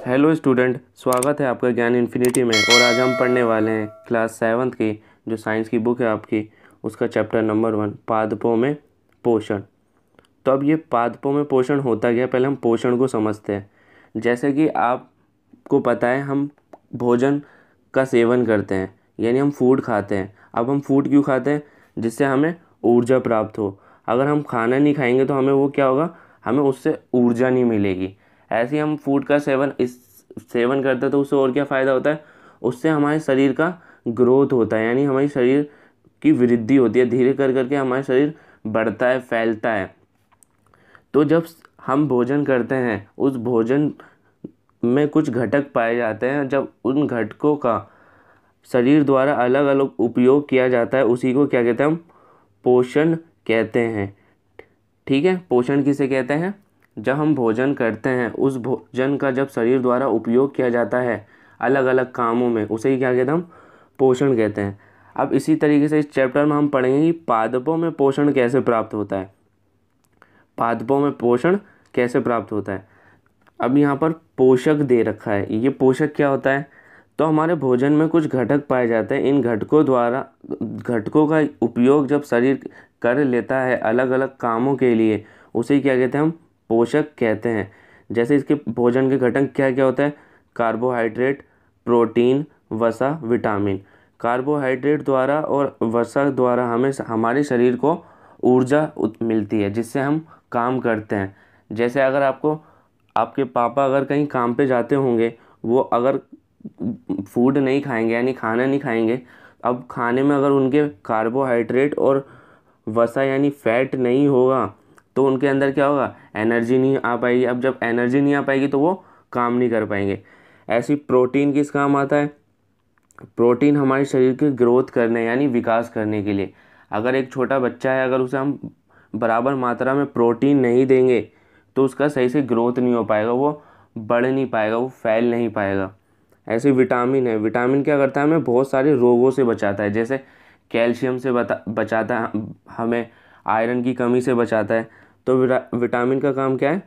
Hello student, स्वागत है आपका ज्ञान इन्फिनिटी में। और आज हम पढ़ने वाले हैं क्लास 7 की जो साइंस की बुक है आपकी, उसका चैप्टर नंबर 1 पादपों में पोषण। तो अब ये पादपों में पोषण होता क्या, पहले हम पोषण को समझते हैं। जैसे कि आपको पता है हम भोजन का सेवन करते हैं, यानी हम फूड खाते हैं। अब हम फूड क्यों खाते हैं? जिससे हमें ऊर्जा प्राप्त हो। अगर हम खाना नहीं खाएंगे तो हमें वो क्या होगा, हमें उससे ऊर्जा नहीं मिलेगी। ऐसे ही हम फूड का सेवन करते हैं तो उससे और क्या फ़ायदा होता है, उससे हमारे शरीर का ग्रोथ होता है, यानी हमारे शरीर की वृद्धि होती है। धीरे कर करके हमारा शरीर बढ़ता है, फैलता है। तो जब हम भोजन करते हैं, उस भोजन में कुछ घटक पाए जाते हैं। जब उन घटकों का शरीर द्वारा अलग अलग उपयोग किया जाता है, उसी को क्या कहते हैं, हम पोषण कहते हैं। ठीक है, पोषण किसे कहते हैं? जब हम भोजन करते हैं, उस भोजन का जब शरीर द्वारा उपयोग किया जाता है अलग अलग कामों में, उसे ही क्या कहते हैं, हम पोषण कहते हैं। अब इसी तरीके से इस चैप्टर में हम पढ़ेंगे कि पादपों में पोषण कैसे प्राप्त होता है। पादपों में पोषण कैसे प्राप्त होता है। अब यहाँ पर पोषक दे रखा है। ये पोषक क्या होता है? तो हमारे भोजन में कुछ घटक पाए जाते हैं। इन घटकों का उपयोग जब शरीर कर लेता है अलग अलग कामों के लिए, उसे क्या कहते हैं, हम पोषक कहते हैं। जैसे इसके भोजन के घटक क्या क्या होता है? कार्बोहाइड्रेट, प्रोटीन, वसा, विटामिन। कार्बोहाइड्रेट द्वारा और वसा द्वारा हमें हमारे शरीर को ऊर्जा मिलती है, जिससे हम काम करते हैं। जैसे अगर आपके पापा अगर कहीं काम पे जाते होंगे, वो अगर फूड नहीं खाएंगे यानी खाना नहीं खाएंगे, अब खाने में अगर उनके कार्बोहाइड्रेट और वसा यानी फैट नहीं होगा तो उनके अंदर क्या होगा, एनर्जी नहीं आ पाएगी। अब जब एनर्जी नहीं आ पाएगी तो वो काम नहीं कर पाएंगे। ऐसी प्रोटीन किस काम आता है? प्रोटीन हमारे शरीर के ग्रोथ करने यानी विकास करने के लिए। अगर एक छोटा बच्चा है, अगर उसे हम बराबर मात्रा में प्रोटीन नहीं देंगे तो उसका सही से ग्रोथ नहीं हो पाएगा, वो बढ़ नहीं पाएगा, वो फैल नहीं पाएगा। ऐसे विटामिन है। विटामिन क्या करता है, हमें बहुत सारे रोगों से बचाता है। जैसे कैल्शियम से बचाता है, हमें आयरन की कमी से बचाता है। तो विटामिन का काम क्या है?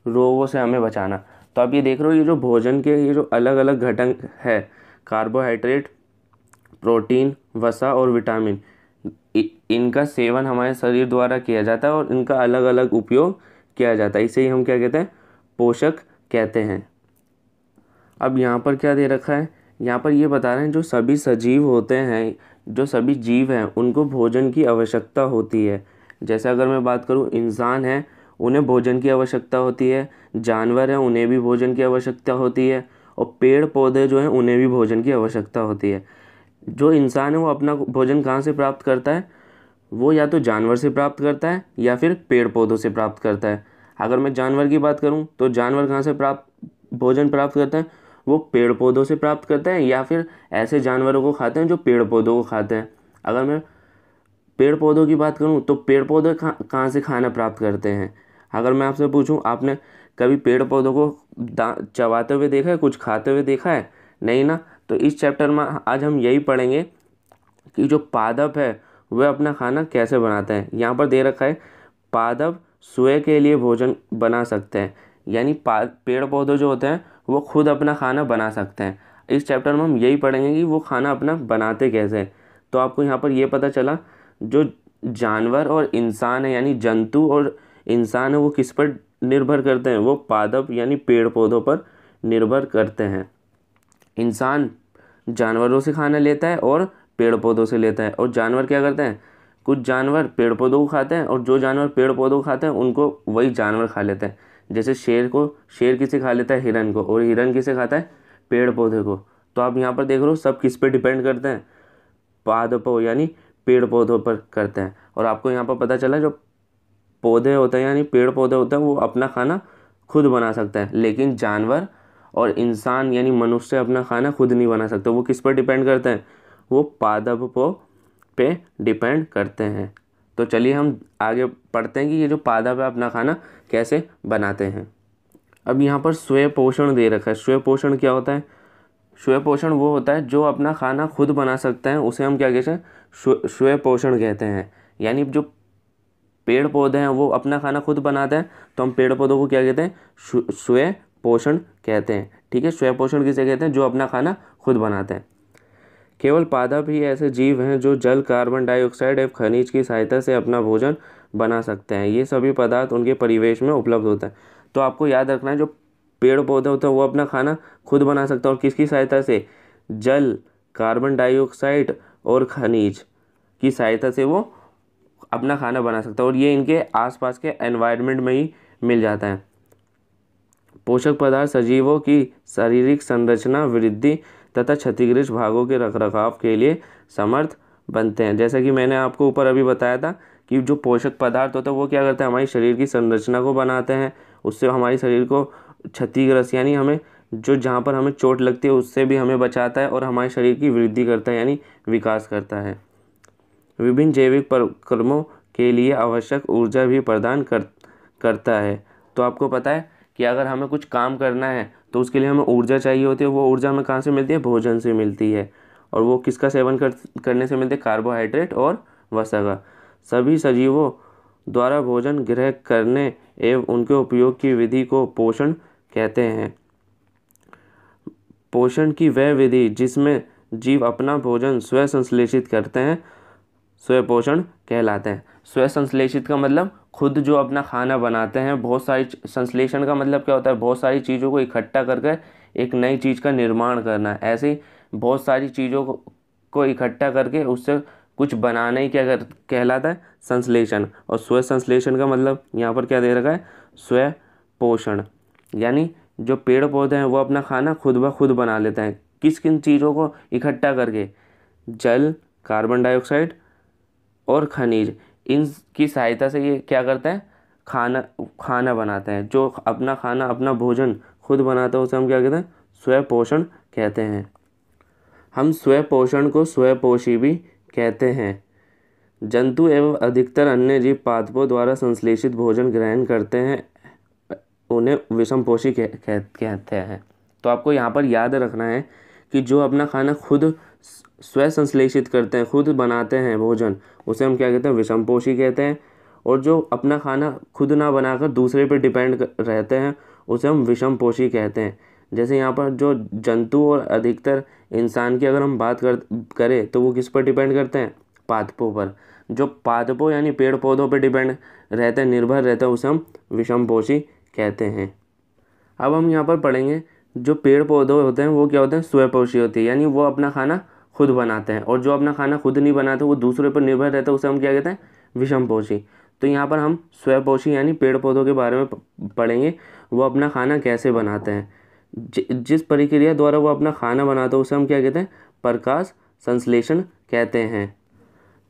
रोगों से हमें बचाना। तो आप ये देख रहे हो, ये जो भोजन के ये जो अलग अलग घटक है, कार्बोहाइड्रेट, प्रोटीन, वसा और विटामिन, इनका सेवन हमारे शरीर द्वारा किया जाता है और इनका अलग अलग उपयोग किया जाता है। इसे ही हम क्या कहते हैं, पोषक कहते हैं। अब यहाँ पर क्या दे रखा है, यहाँ पर ये बता रहे हैं जो सभी सजीव होते हैं, जो सभी जीव हैं, उनको भोजन की आवश्यकता होती है। जैसे अगर मैं बात करूँ, इंसान है, उन्हें भोजन की आवश्यकता होती है। जानवर हैं, उन्हें भी भोजन की आवश्यकता होती है। और पेड़ पौधे जो हैं, उन्हें भी भोजन की आवश्यकता होती है। जो इंसान है वो अपना भोजन कहाँ से प्राप्त करता है? वो या तो जानवर से प्राप्त करता है या फिर पेड़ पौधों से प्राप्त करता है। अगर मैं जानवर की बात करूँ तो जानवर कहाँ से भोजन प्राप्त करता है? वो पेड़ पौधों से प्राप्त करता है या फिर ऐसे जानवरों को खाते हैं जो पेड़ पौधों को खाते हैं। अगर मैं पेड़ पौधों की बात करूं तो पेड़ पौधे कहाँ से खाना प्राप्त करते हैं? अगर मैं आपसे पूछूं, आपने कभी पेड़ पौधों को चबाते हुए देखा है, कुछ खाते हुए देखा है? नहीं ना। तो इस चैप्टर में आज हम यही पढ़ेंगे कि जो पादप है वह अपना खाना कैसे बनाते हैं। यहाँ पर दे रखा है, पादप स्वयं के लिए भोजन बना सकते हैं, यानी पेड़ पौधे जो होते हैं वो खुद अपना खाना बना सकते हैं। इस चैप्टर में हम यही पढ़ेंगे कि वो खाना अपना बनाते कैसे हैं। तो आपको यहाँ पर ये पता चला, जो जानवर और इंसान है यानी जंतु और इंसान है, वो किस पर निर्भर करते हैं? वो पादप यानी पेड़ पौधों पर निर्भर करते हैं। इंसान जानवरों से खाना लेता है और पेड़ पौधों से लेता है। और जानवर क्या करते हैं, कुछ जानवर पेड़ पौधों को खाते हैं और जो जानवर पेड़ पौधों को खाते हैं उनको वही जानवर खा लेते हैं। जैसे शेर किसे खा लेता है? हिरन को। और हिरन किसे खाता है? पेड़ पौधे को। तो आप यहाँ पर देख रहे हो, सब किस पे डिपेंड करते हैं? पादपों यानी पेड़ पौधों पर करते हैं। और आपको यहाँ पर पता चला, जो पौधे होते हैं यानी पेड़ पौधे होते हैं वो अपना खाना खुद बना सकते हैं, लेकिन जानवर और इंसान यानी मनुष्य अपना खाना खुद नहीं बना सकते। वो किस पर डिपेंड करते हैं? वो पादपों पे डिपेंड करते हैं। तो चलिए हम आगे पढ़ते हैं कि ये जो पादप है अपना खाना कैसे बनाते हैं। अब यहाँ पर स्वयं पोषण दे रखा है। स्वयं पोषण क्या होता है? स्वयं पोषण वो होता है जो अपना खाना खुद बना सकते हैं, उसे हम क्या कहते हैं, स्वयं पोषण कहते हैं। यानी जो पेड़ पौधे हैं वो अपना खाना खुद बनाते हैं तो हम पेड़ पौधों को क्या कहते हैं, स्वयं पोषण कहते हैं। ठीक है, स्वयं पोषण किसे कहते हैं? जो अपना खाना खुद बनाते हैं। केवल पादप ही ऐसे जीव हैं जो जल, कार्बन डाइऑक्साइड एवं खनिज की सहायता से अपना भोजन बना सकते हैं। ये सभी पदार्थ उनके परिवेश में उपलब्ध होते हैं। तो आपको याद रखना है, जो पेड़ पौधे होते हैं वो अपना खाना खुद बना सकता है, और किसकी सहायता से? जल, कार्बन डाइऑक्साइड और खनिज की सहायता से वो अपना खाना बना सकता है, और ये इनके आसपास के एनवायरनमेंट में ही मिल जाता है। पोषक पदार्थ सजीवों की शारीरिक संरचना, वृद्धि तथा क्षतिग्रस्त भागों के रखरखाव के लिए समर्थ बनते हैं। जैसा कि मैंने आपको ऊपर अभी बताया था कि जो पोषक पदार्थ होते हैं वो क्या करते हैं? हमारी शरीर की संरचना को बनाते हैं, उससे हमारे शरीर को क्षतिग्रस्त यानी हमें जो जहाँ पर हमें चोट लगती है उससे भी हमें बचाता है, और हमारे शरीर की वृद्धि करता है यानी विकास करता है। विभिन्न जैविक परिक्रमों के लिए आवश्यक ऊर्जा भी प्रदान करता है। तो आपको पता है कि अगर हमें कुछ काम करना है तो उसके लिए हमें ऊर्जा चाहिए होती है। वो ऊर्जा हमें कहाँ से मिलती है? भोजन से मिलती है, और वो किसका सेवन करने से मिलती है? कार्बोहाइड्रेट और वसा का। सभी सजीवों द्वारा भोजन ग्रहण करने एवं उनके उपयोग की विधि को पोषण कहते हैं। पोषण की वह विधि जिसमें जीव अपना भोजन स्वयं संश्लेषित करते हैं स्वयं पोषण कहलाते हैं। स्वयं संश्लेषित का मतलब खुद जो अपना खाना बनाते हैं। बहुत सारी संश्लेषण का मतलब क्या होता है? बहुत सारी चीज़ों को इकट्ठा करके एक नई चीज़ का निर्माण करना। ऐसे ही बहुत सारी चीज़ों को इकट्ठा करके उससे कुछ बनाना ही क्या कहलाता है? संश्लेषण। और स्वयं संश्लेषण का मतलब यहाँ पर क्या दे रखा है? स्वयं पोषण। यानी जो पेड़ पौधे हैं वो अपना खाना खुद ब खुद बना लेते हैं। किस किन चीज़ों को इकट्ठा करके? जल, कार्बन डाइऑक्साइड और खनिज, इनकी सहायता से ये क्या करते हैं? खाना बनाते हैं। जो अपना खाना, अपना भोजन खुद बनाते हैं उसे हम क्या कहते हैं? स्वयं पोषण कहते हैं। हम स्वयं पोषण को स्वयंपोषी भी कहते हैं। जंतु एवं अधिकतर अन्य जीव पादपों द्वारा संश्लेषित भोजन ग्रहण करते हैं, उन्हें विषमपोषी कहते हैं। तो आपको यहाँ पर याद रखना है कि जो अपना खाना खुद स्वयं संश्लेषित करते हैं, खुद बनाते हैं भोजन, उसे हम क्या कहते हैं? विषमपोषी कहते हैं। और जो अपना खाना खुद ना बनाकर दूसरे पर डिपेंड रहते हैं उसे हम विषमपोषी कहते हैं। जैसे यहाँ पर जो जंतु और अधिकतर इंसान की अगर हम बात करें तो वो किस पर डिपेंड करते हैं? पादपों पर। जो पादपों यानी पेड़ पौधों पर डिपेंड रहते हैं, निर्भर रहते हैं, उसे हम विषमपोषी कहते हैं। अब हम यहाँ पर पढ़ेंगे जो पेड़ पौधे होते हैं वो क्या होते हैं? स्वयंपोषी होते हैं, यानी वो अपना खाना खुद बनाते हैं। और जो अपना खाना खुद नहीं बनाते वो दूसरे पर निर्भर रहता है, उसे हम क्या कहते हैं? विषमपोषी। तो यहाँ पर हम स्वयंपोषी यानी पेड़ पौधों के बारे में पढ़ेंगे, वो अपना खाना कैसे बनाते हैं। जिस प्रक्रिया द्वारा वो अपना खाना बनाते हैं उसे हम क्या कहते हैं? प्रकाश संश्लेषण कहते हैं।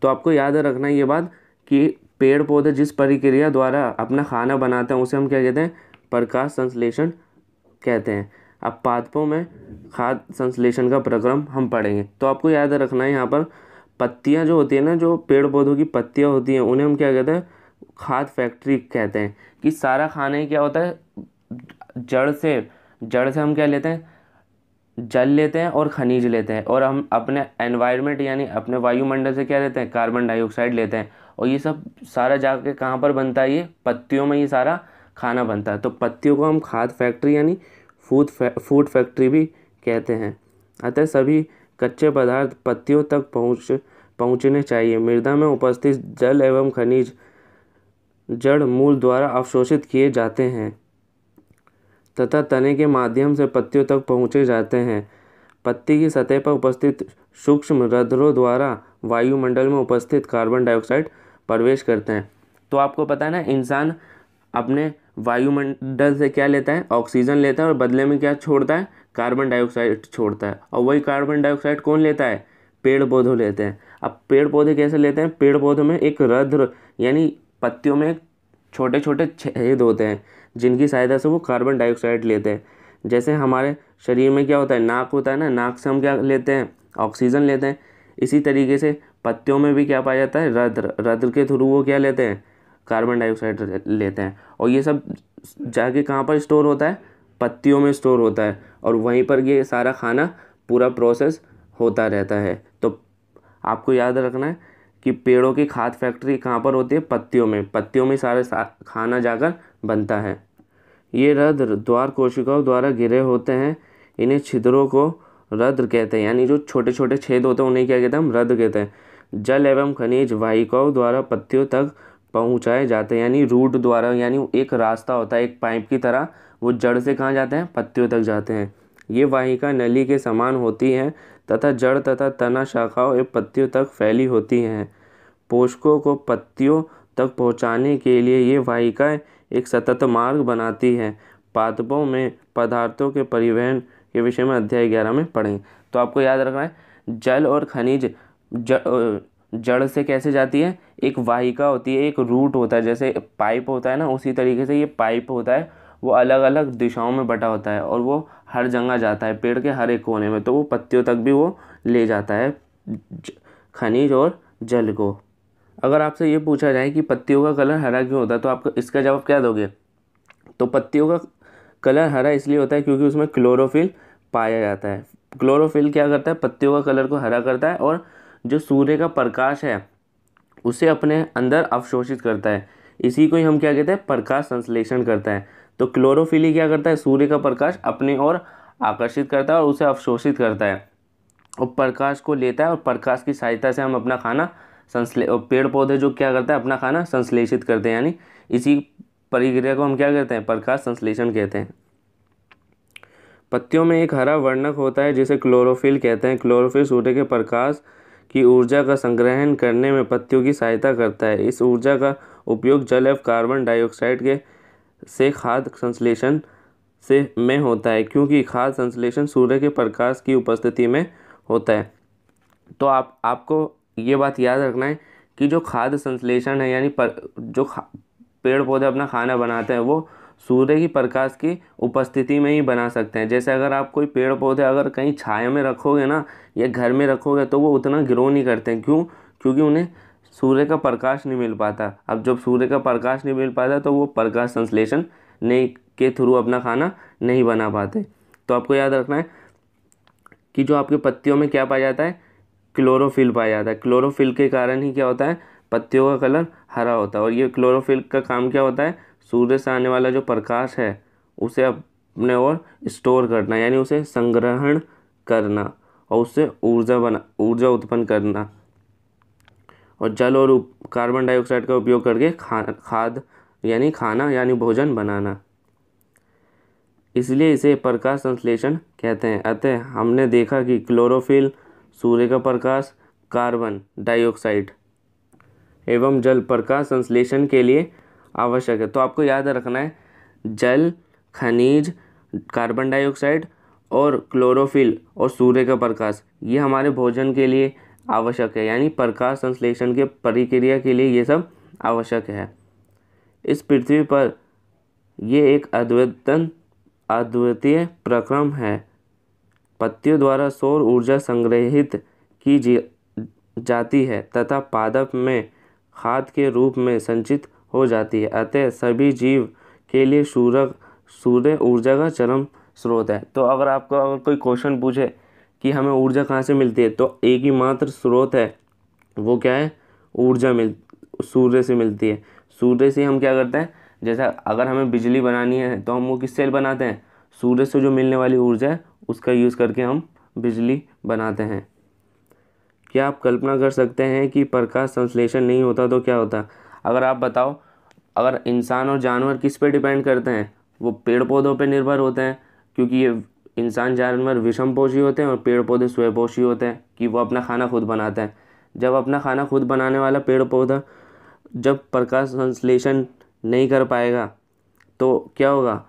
तो आपको याद रखना ये बात कि पेड़ पौधे जिस प्रक्रिया द्वारा अपना खाना बनाते हैं उसे हम क्या कहते हैं? प्रकाश संश्लेषण कहते हैं। अब पादपों में खाद्य संश्लेषण का प्रक्रम हम पढ़ेंगे। तो आपको याद रखना है यहाँ पर पत्तियाँ जो होती है ना, जो पेड़ पौधों की पत्तियाँ होती हैं उन्हें हम क्या कहते हैं? खाद्य फैक्ट्री कहते हैं। कि सारा खाना ही क्या होता है? जड़ से हम क्या लेते हैं? जल लेते हैं और खनिज लेते हैं, और हम अपने एनवायरनमेंट यानी अपने वायुमंडल से क्या लेते हैं? कार्बन डाइऑक्साइड लेते हैं। और ये सब सारा जाके कहाँ पर बनता है? ये पत्तियों में ये सारा खाना बनता है। तो पत्तियों को हम खाद्य फैक्ट्री यानी फूड फैक्ट्री भी कहते हैं। अतः सभी कच्चे पदार्थ पत्तियों तक पहुँचने चाहिए। मृदा में उपस्थित जल एवं खनिज जड़ मूल द्वारा अवशोषित किए जाते हैं तथा तने के माध्यम से पत्तियों तक पहुँचे जाते हैं। पत्ती की सतह पर उपस्थित सूक्ष्म रंध्रों द्वारा वायुमंडल में उपस्थित कार्बन डाइऑक्साइड प्रवेश करते हैं। तो आपको पता है ना, इंसान अपने वायुमंडल से क्या लेता है? ऑक्सीजन लेता है, और बदले में क्या छोड़ता है? कार्बन डाइऑक्साइड छोड़ता है। और वही कार्बन डाइऑक्साइड कौन लेता है? पेड़ पौधे लेते हैं। अब पेड़ पौधे कैसे लेते हैं? पेड़ पौधों में एक रंध्र यानी पत्तियों में छोटे छोटे छेद होते हैं जिनकी सहायता से वो कार्बन डाइऑक्साइड लेते हैं। जैसे हमारे शरीर में क्या होता है? नाक होता है ना, नाक से हम क्या लेते हैं? ऑक्सीजन लेते हैं। इसी तरीके से पत्तियों में भी क्या पाया जाता है? रंध्र के थ्रू वो क्या लेते हैं? कार्बन डाइऑक्साइड लेते हैं। और ये सब जाके कहाँ पर स्टोर होता है? पत्तियों में स्टोर होता है, और वहीं पर ये सारा खाना पूरा प्रोसेस होता रहता है। तो आपको याद रखना है कि पेड़ों की खाद्य फैक्ट्री कहाँ पर होती है? पत्तियों में। पत्तियों में सारा खाना जाकर बनता है। ये रंध्र द्वार कोशिकाओं द्वारा घिरे होते हैं। इन्हें छिद्रों को रंध्र कहते हैं, यानी जो छोटे छोटे छेद होते हैं उन्हें क्या कहते हैं, हम रंध्र कहते हैं। जल एवं खनिज वाहिकाओं द्वारा पत्तियों तक पहुँचाए जाते हैं, यानी रूट द्वारा, यानी एक रास्ता होता है एक पाइप की तरह, वो जड़ से कहाँ जाते हैं, पत्तियों तक जाते हैं। ये वाहिका नली के समान होती हैं तथा जड़ तथा तना शाखाओं एवं पत्तियों तक फैली होती हैं। पोषकों को पत्तियों तक पहुंचाने के लिए ये वाहिकाएं एक सतत मार्ग बनाती है। पादपों में पदार्थों के परिवहन के विषय में अध्याय 11 में पढ़ेंगे। तो आपको याद रखना है, जल और खनिज जड़ से कैसे जाती है, एक वाहिका होती है, एक रूट होता है, जैसे पाइप होता है ना, उसी तरीके से ये पाइप होता है, वो अलग अलग दिशाओं में बटा होता है और वो हर जगह जाता है पेड़ के हर एक कोने में, तो वो पत्तियों तक भी वो ले जाता है खनिज और जल को। अगर आपसे ये पूछा जाए कि पत्तियों का कलर हरा क्यों होता है, तो आपको इसका जवाब क्या दोगे? तो पत्तियों का कलर हरा इसलिए होता है क्योंकि उसमें क्लोरोफिल पाया जाता है। क्लोरोफिल क्या करता है, पत्तियों का कलर को हरा करता है और जो सूर्य का प्रकाश है उसे अपने अंदर अवशोषित करता है। इसी को ही हम क्या कहते हैं, प्रकाश संश्लेषण करता है। तो क्लोरोफिल ही क्या करता है, सूर्य का प्रकाश अपनी ओर आकर्षित करता है और उसे अवशोषित करता है और प्रकाश को लेता है, और प्रकाश की सहायता से हम अपना खाना पेड़ पौधे जो क्या करता है, अपना खाना संश्लेषित करते हैं, यानी इसी प्रक्रिया को हम क्या कहते हैं, प्रकाश संश्लेषण कहते हैं। पत्तियों में एक हरा वर्णक होता है जिसे क्लोरोफिल कहते हैं। क्लोरोफिल सूर्य के प्रकाश की ऊर्जा का संग्रहण करने में पत्तियों की सहायता करता है। इस ऊर्जा का उपयोग जल एवं कार्बन डाइऑक्साइड के से खाद्य संश्लेषण में होता है, क्योंकि खाद्य संश्लेषण सूर्य के प्रकाश की उपस्थिति में होता है। तो आपको ये बात याद रखना है कि जो खाद्य संश्लेषण है, यानी पेड़ पौधे अपना खाना बनाते हैं, वो सूर्य की प्रकाश की उपस्थिति में ही बना सकते हैं। जैसे अगर आप कोई पेड़ पौधे अगर कहीं छाया में रखोगे ना, या घर में रखोगे, तो वो उतना ग्रो नहीं करते हैं। क्यों? क्योंकि उन्हें सूर्य का प्रकाश नहीं मिल पाता। अब जब सूर्य का प्रकाश नहीं मिल पाता तो वो प्रकाश संश्लेषण नहीं के थ्रू अपना खाना नहीं बना पाते। तो आपको याद रखना है कि जो आपकी पत्तियों में क्या पाया जाता है, क्लोरोफिल पाया जाता है। क्लोरोफिल के कारण ही क्या होता है, पत्तियों का कलर हरा होता है। और ये क्लोरोफिल का काम क्या होता है, सूर्य से आने वाला जो प्रकाश है उसे अपने ओर स्टोर करना, यानी उसे संग्रहण करना और उससे ऊर्जा उत्पन्न करना, और जल और कार्बन डाइऑक्साइड का उपयोग करके खाद यानी खाना यानी भोजन बनाना। इसलिए इसे प्रकाश संश्लेषण कहते हैं। अतः हमने देखा कि क्लोरोफिल सूर्य का प्रकाश, कार्बन डाइऑक्साइड एवं जल प्रकाश संश्लेषण के लिए आवश्यक है। तो आपको याद रखना है, जल, खनिज, कार्बन डाइऑक्साइड और क्लोरोफिल और सूर्य का प्रकाश ये हमारे भोजन के लिए आवश्यक है, यानी प्रकाश संश्लेषण के प्रक्रिया के लिए ये सब आवश्यक है। इस पृथ्वी पर ये एक अद्वितीय प्रक्रम है। पत्तियों द्वारा सौर ऊर्जा संग्रहित की जाती है तथा पादप में खाद के रूप में संचित हो जाती है। अतः सभी जीव के लिए सूर्य ऊर्जा का चरम स्रोत है। तो अगर कोई क्वेश्चन पूछे कि हमें ऊर्जा कहाँ से मिलती है, तो एक ही मात्र स्रोत है, वो क्या है, सूर्य से मिलती है। सूर्य से हम क्या करते हैं, जैसा अगर हमें बिजली बनानी है तो हम वो किससे बनाते हैं, सूर्य से जो मिलने वाली ऊर्जा है उसका यूज़ करके हम बिजली बनाते हैं। क्या आप कल्पना कर सकते हैं कि प्रकाश संश्लेषण नहीं होता तो क्या होता? अगर आप बताओ, अगर इंसान और जानवर किस पे डिपेंड करते हैं, वो पेड़ पौधों पे निर्भर होते हैं, क्योंकि ये इंसान जानवर विषमपोषी होते हैं और पेड़ पौधे स्वयंपोषी होते हैं कि वो अपना खाना खुद बनाते हैं। जब अपना खाना खुद बनाने वाला पेड़ पौधा जब प्रकाश संश्लेषण नहीं कर पाएगा तो क्या होगा,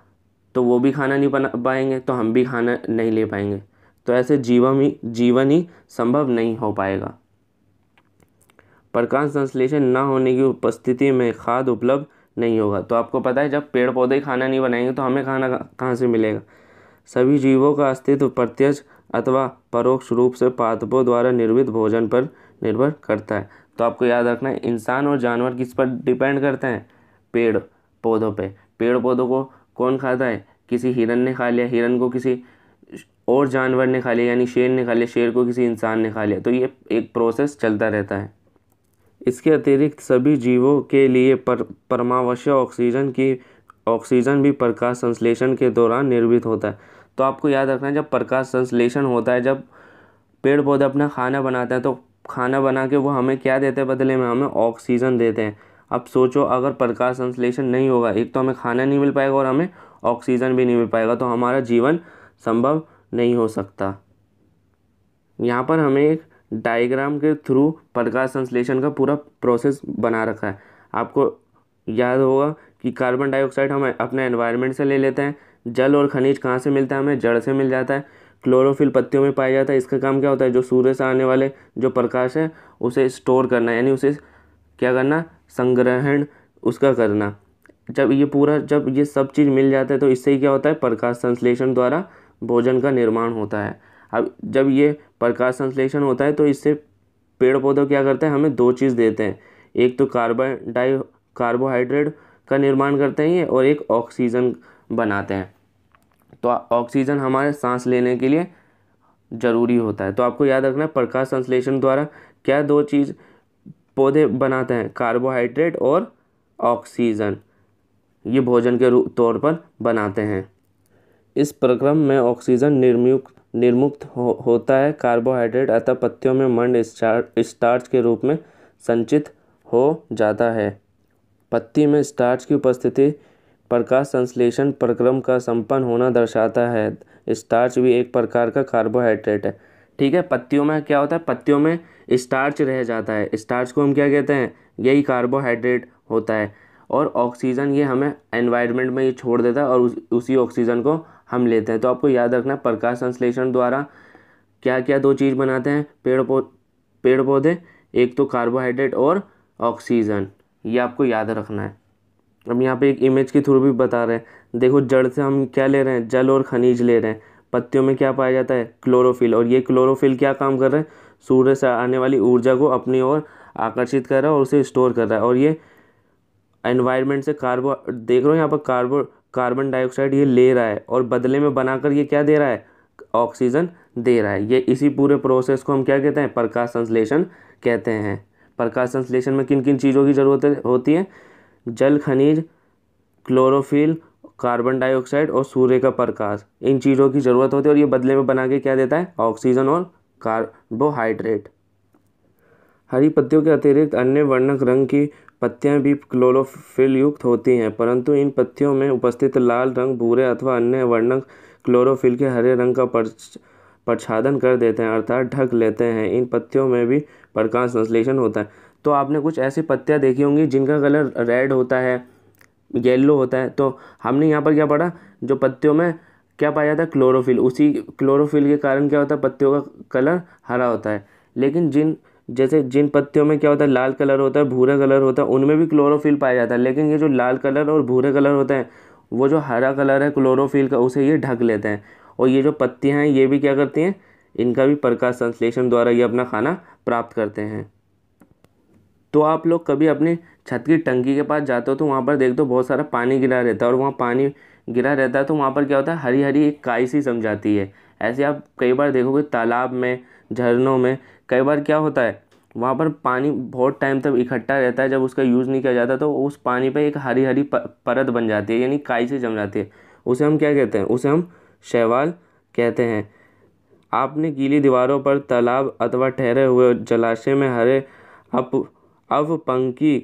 तो वो भी खाना नहीं बना पाएंगे, तो हम भी खाना नहीं ले पाएंगे। तो ऐसे जीवन ही संभव नहीं हो पाएगा। प्रकाश संश्लेषण न होने की उपस्थिति में खाद्य उपलब्ध नहीं होगा। तो आपको पता है, जब पेड़ पौधे खाना नहीं बनाएंगे तो हमें खाना कहाँ से मिलेगा? सभी जीवों का अस्तित्व प्रत्यक्ष अथवा परोक्ष रूप से पादपों द्वारा निर्मित भोजन पर निर्भर करता है। तो आपको याद रखना है, इंसान और जानवर किस पर डिपेंड करते हैं, पेड़ पौधों पे। पेड़ पौधों को कौन खाता है, किसी हिरन ने खा लिया, हिरन को किसी और जानवर ने खा लिया, यानी शेर ने खा लिया, शेर को किसी इंसान ने खा लिया। तो ये एक प्रोसेस चलता रहता है। इसके अतिरिक्त सभी जीवों के लिए परमावश्यक ऑक्सीजन की ऑक्सीजन भी प्रकाश संश्लेषण के दौरान निर्मित होता है। तो आपको याद रखना है, जब प्रकाश संश्लेषण होता है, जब पेड़ पौधे अपना खाना बनाते हैं तो खाना बना के वो हमें क्या देते हैं बदले में? हमें ऑक्सीजन देते हैं। अब सोचो, अगर प्रकाश संश्लेषण नहीं होगा, एक तो हमें खाना नहीं मिल पाएगा और हमें ऑक्सीजन भी नहीं मिल पाएगा, तो हमारा जीवन संभव नहीं हो सकता। यहाँ पर हमें एक डायग्राम के थ्रू प्रकाश संश्लेषण का पूरा प्रोसेस बना रखा है। आपको याद होगा कि कार्बन डाइऑक्साइड हम अपने एनवायरनमेंट से ले लेते हैं। जल और खनिज कहाँ से मिलता है? हमें जड़ से मिल जाता है। क्लोरोफिल पत्तियों में पाया जाता है। इसका काम क्या होता है? जो सूर्य से आने वाले जो प्रकाश है उसे स्टोर करना, यानी उसे क्या करना? संग्रहण उसका करना। जब ये सब चीज़ मिल जाता है तो इससे ही क्या होता है? प्रकाश संश्लेषण द्वारा भोजन का निर्माण होता है। अब जब ये प्रकाश संश्लेषण होता है तो इससे पेड़ पौधे क्या करते हैं? हमें दो चीज़ देते हैं। एक तो कार्बोहाइड्रेट का निर्माण करते हैं ये, और एक ऑक्सीजन बनाते हैं। तो ऑक्सीजन हमारे सांस लेने के लिए ज़रूरी होता है। तो आपको याद रखना है, प्रकाश संश्लेषण द्वारा क्या दो चीज़ पौधे बनाते हैं? कार्बोहाइड्रेट और ऑक्सीजन। ये भोजन के तौर पर बनाते हैं। इस प्रक्रम में ऑक्सीजन निर्मुक्त होता है। कार्बोहाइड्रेट अतः पत्तियों में मंड स्टार्च के रूप में संचित हो जाता है। पत्ती में स्टार्च की उपस्थिति प्रकाश संश्लेषण प्रक्रम का संपन्न होना दर्शाता है। स्टार्च भी एक प्रकार का कार्बोहाइड्रेट है। ठीक है, पत्तियों में क्या होता है? पत्तियों में स्टार्च रह जाता है। स्टार्च को हम क्या कहते हैं? यही कार्बोहाइड्रेट होता है। और ऑक्सीजन ये हमें एनवायरनमेंट में ये छोड़ देता है और उसी ऑक्सीजन को हम लेते हैं। तो आपको याद रखना है, प्रकाश संश्लेषण द्वारा क्या क्या दो चीज़ बनाते हैं पेड़ पौधे? एक तो कार्बोहाइड्रेट और ऑक्सीजन। ये आपको याद रखना है। अब यहाँ पे एक इमेज के थ्रू भी बता रहे हैं। देखो, जड़ से हम क्या ले रहे हैं? जल और खनिज ले रहे हैं। पत्तियों में क्या पाया जाता है? क्लोरोफिल। और ये क्लोरोफिल क्या काम कर रहा है? सूर्य से आने वाली ऊर्जा को अपनी ओर आकर्षित कर रहा है और उसे स्टोर कर रहा है। और ये एनवायरनमेंट से देख रहे हो यहाँ पर कार्बन डाइऑक्साइड ये ले रहा है और बदले में बनाकर ये क्या दे रहा है? ऑक्सीजन दे रहा है। ये इसी पूरे प्रोसेस को हम क्या कहते हैं? प्रकाश संश्लेषण कहते हैं। प्रकाश संश्लेषण में किन किन चीज़ों की ज़रूरत होती है? जल, खनिज, क्लोरोफिल, कार्बन डाइऑक्साइड और सूर्य का प्रकाश, इन चीज़ों की ज़रूरत होती है। और ये बदले में बना के क्या देता है? ऑक्सीजन और कार्बोहाइड्रेट। हरी पत्तियों के अतिरिक्त अन्य वर्णक रंग की पत्तियां भी क्लोरोफिल युक्त होती हैं, परंतु इन पत्तियों में उपस्थित लाल रंग, भूरे अथवा अन्य वर्णक क्लोरोफिल के हरे रंग का प्रच्छादन कर देते हैं, अर्थात ढक लेते हैं। इन पत्तियों में भी प्रकाश संश्लेषण होता है। तो आपने कुछ ऐसी पत्तियां देखी होंगी जिनका कलर रेड होता है, येलो होता है। तो हमने यहाँ पर क्या पढ़ा? जो पत्तियों में क्या पाया जाता है? क्लोरोफिल। उसी क्लोरोफिल के कारण क्या होता है? पत्तियों का कलर हरा होता है। लेकिन जिन पत्तियों में क्या होता है? लाल कलर होता है, भूरा कलर होता है, उनमें भी क्लोरोफिल पाया जाता है। लेकिन ये जो लाल कलर और भूरे कलर होते हैं, वो जो हरा कलर है क्लोरोफिल का, उसे ये ढक लेते हैं। और ये जो पत्तियां हैं ये भी क्या करती हैं? इनका भी प्रकाश संश्लेषण द्वारा ये अपना खाना प्राप्त करते हैं। तो आप लोग कभी अपनी छत की टंकी के पास जाते हो तो वहाँ पर देखते हो बहुत सारा पानी गिरा रहता है, और वहाँ पानी गिरा रहता है तो वहाँ पर क्या होता है? हरी हरी एक काई सी जम जाती है। ऐसे आप कई बार देखोगे तालाब में, झरनों में, कई बार क्या होता है? वहाँ पर पानी बहुत टाइम तक इकट्ठा रहता है। जब उसका यूज़ नहीं किया जाता तो उस पानी पे एक हरी हरी परत बन जाती है, यानी काई से जम जाती है। उसे हम क्या कहते हैं? उसे हम शैवाल कहते हैं। आपने गीली दीवारों पर, तालाब अथवा ठहरे हुए जलाशय में हरे अवपंखी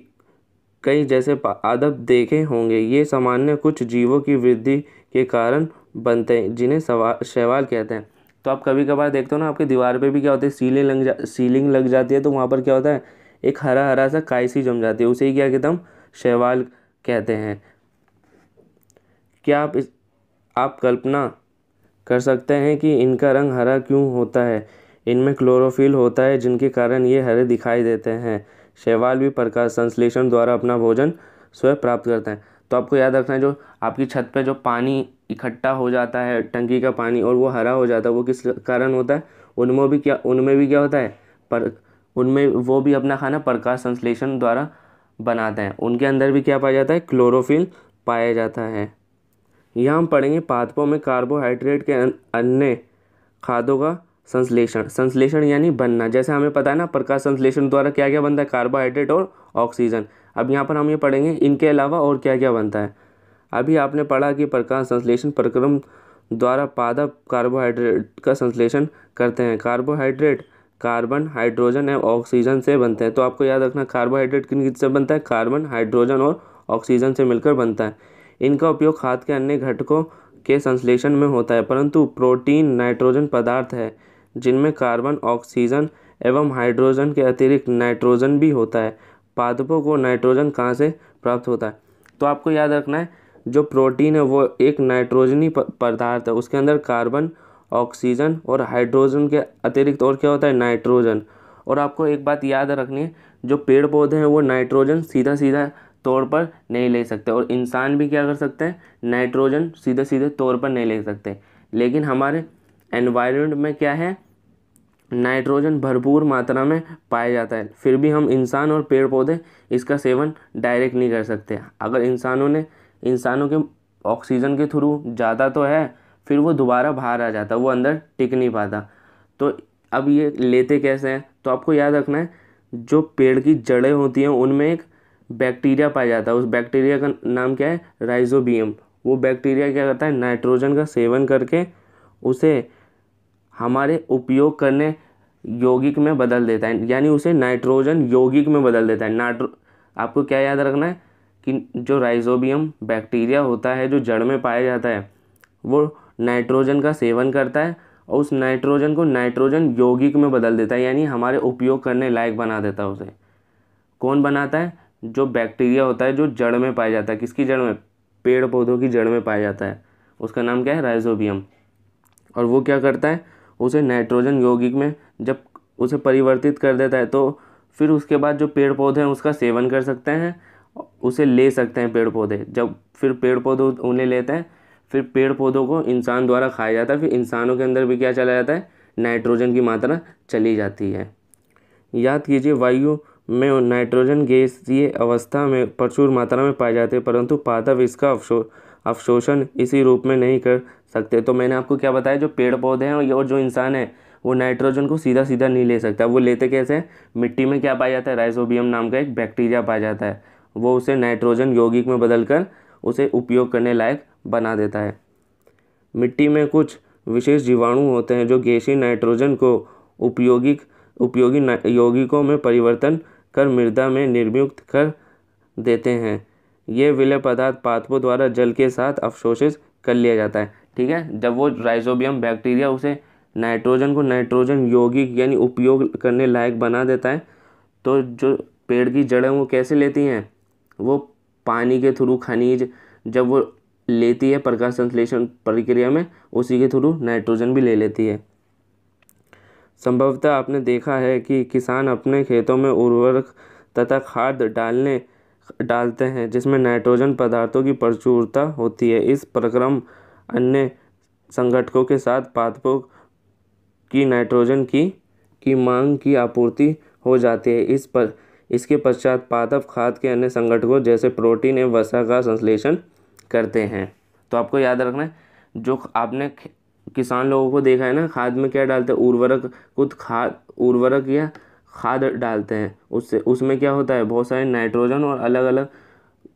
कई जैसे पादप देखे होंगे। ये सामान्य कुछ जीवों की वृद्धि के कारण बनते हैं, जिन्हें शैवाल कहते हैं। तो आप कभी कभार देखते हो ना, आपके दीवार पे भी क्या होता है? सीलिंग लग जाती है, तो वहाँ पर क्या होता है? एक हरा हरा सा काई सी जम जाती है, उसे ही क्या कहते हैं? हम शैवाल कहते हैं। क्या आप कल्पना कर सकते हैं कि इनका रंग हरा क्यों होता है? इनमें क्लोरोफिल होता है, जिनके कारण ये हरे दिखाई देते हैं। शैवाल भी प्रकाश संश्लेषण द्वारा अपना भोजन स्वयं प्राप्त करते हैं। तो आपको याद रखना है, जो आपकी छत पे जो पानी इकट्ठा हो जाता है, टंकी का पानी, और वो हरा हो जाता है, वो किस कारण होता है? उनमें भी क्या होता है? उनमें वो भी अपना खाना प्रकाश संश्लेषण द्वारा बनाते हैं। उनके अंदर भी क्या पाया जाता है? क्लोरोफिल पाया जाता है। यहाँ हम पढ़ेंगे पादपों में कार्बोहाइड्रेट के अन्य खाद्यों का संश्लेषण यानी बनना। जैसे हमें पता है ना, प्रकाश संश्लेषण द्वारा क्या क्या बनता है? कार्बोहाइड्रेट और ऑक्सीजन। अब यहाँ पर हम ये पढ़ेंगे इनके अलावा और क्या क्या बनता है। अभी आपने पढ़ा कि प्रकाश संश्लेषण प्रक्रम द्वारा पादप कार्बोहाइड्रेट का संश्लेषण करते हैं। कार्बोहाइड्रेट कार्बन, हाइड्रोजन एवं ऑक्सीजन से बनते हैं। तो आपको याद रखना कार्बोहाइड्रेट किन से बनता है? कार्बन, हाइड्रोजन और ऑक्सीजन से मिलकर बनता है। इनका उपयोग खाद्य के अन्य घटकों के संश्लेषण में होता है, परंतु प्रोटीन नाइट्रोजन पदार्थ है जिनमें कार्बन, ऑक्सीजन एवं हाइड्रोजन के अतिरिक्त नाइट्रोजन भी होता है। पादपों को नाइट्रोजन कहाँ से प्राप्त होता है? तो आपको याद रखना है जो प्रोटीन है वो एक नाइट्रोजनी पदार्थ है, उसके अंदर कार्बन, ऑक्सीजन और हाइड्रोजन के अतिरिक्त और क्या होता है? नाइट्रोजन। और आपको एक बात याद रखनी है, जो पेड़ पौधे हैं वो नाइट्रोजन सीधा सीधा तौर पर नहीं ले सकते, और इंसान भी क्या कर सकते हैं? नाइट्रोजन सीधे सीधे तौर पर नहीं ले सकते। लेकिन हमारे एनवायरनमेंट में क्या है? नाइट्रोजन भरपूर मात्रा में पाया जाता है, फिर भी हम इंसान और पेड़ पौधे इसका सेवन डायरेक्ट नहीं कर सकते। अगर इंसानों के ऑक्सीजन के थ्रू ज़्यादा तो है, फिर वो दोबारा बाहर आ जाता, वो अंदर टिक नहीं पाता। तो अब ये लेते कैसे हैं? तो आपको याद रखना है जो पेड़ की जड़ें होती हैं उनमें एक बैक्टीरिया पाया जाता है। उस बैक्टीरिया का नाम क्या है? राइजोबियम। वो बैक्टीरिया क्या करता है? नाइट्रोजन का सेवन करके उसे हमारे उपयोग करने यौगिक में बदल देता है, यानी उसे नाइट्रोजन यौगिक में बदल देता है। आपको क्या याद रखना है कि जो राइजोबियम बैक्टीरिया होता है जो जड़ में पाया जाता है, वो नाइट्रोजन का सेवन करता है और उस नाइट्रोजन को नाइट्रोजन यौगिक में बदल देता है, यानी हमारे उपयोग करने लायक बना देता है उसे। कौन बनाता है? जो बैक्टीरिया होता है जो जड़ में पाया जाता है। किसकी जड़ में? पेड़ पौधों की जड़ में पाया जाता है। उसका नाम क्या है? राइजोबियम। और वो क्या करता है? उसे नाइट्रोजन यौगिक में जब उसे परिवर्तित कर देता है, तो फिर उसके बाद जो पेड़ पौधे हैं उसका सेवन कर सकते हैं, उसे ले सकते हैं पेड़ पौधे। जब फिर पेड़ पौधे उन्हें लेते हैं, फिर पेड़ पौधों को इंसान द्वारा खाया जाता है, फिर इंसानों के अंदर भी क्या चला जाता है? नाइट्रोजन की मात्रा चली जाती है। याद कीजिए, वायु में नाइट्रोजन गैसीय अवस्था में प्रचुर मात्रा में पाए जाते हैं, परंतु पादप इसका अवशोषण इसी रूप में नहीं कर सकते। तो मैंने आपको क्या बताया, जो पेड़ पौधे हैं और जो इंसान है वो नाइट्रोजन को सीधा सीधा नहीं ले सकता। वो लेते कैसे हैं? मिट्टी में क्या पाया जाता है? राइजोबियम नाम का एक बैक्टीरिया पाया जाता है, वो उसे नाइट्रोजन यौगिक में बदलकर उसे उपयोग करने लायक बना देता है। मिट्टी में कुछ विशेष जीवाणु होते हैं जो गैसीय नाइट्रोजन को उपयोगी यौगिकों में परिवर्तन कर मृदा में निर्मुक्त कर देते हैं। ये विलय पदार्थ पादपों द्वारा जल के साथ अवशोषित कर लिया जाता है। ठीक है, जब वो राइजोबियम बैक्टीरिया उसे नाइट्रोजन को नाइट्रोजन यौगिक यानी उपयोग करने लायक बना देता है, तो जो पेड़ की जड़ें वो कैसे लेती हैं? वो पानी के थ्रू, खनिज जब वो लेती है प्रकाश संश्लेषण प्रक्रिया में, उसी के थ्रू नाइट्रोजन भी ले लेती है। संभवतः आपने देखा है कि किसान अपने खेतों में उर्वरक तथा खाद डालते हैं जिसमें नाइट्रोजन पदार्थों की प्रचुरता होती है। इस प्रक्रम अन्य संगठकों के साथ पादपों की नाइट्रोजन की मांग की आपूर्ति हो जाती है। इसके पश्चात पादप खाद के अन्य संगठकों जैसे प्रोटीन एवं वसा का संश्लेषण करते हैं। तो आपको याद रखना है, जो आपने किसान लोगों को देखा है ना, खाद में क्या डालते हैं? उर्वरक या खाद डालते हैं। उसमें क्या होता है? बहुत सारे नाइट्रोजन और अलग अलग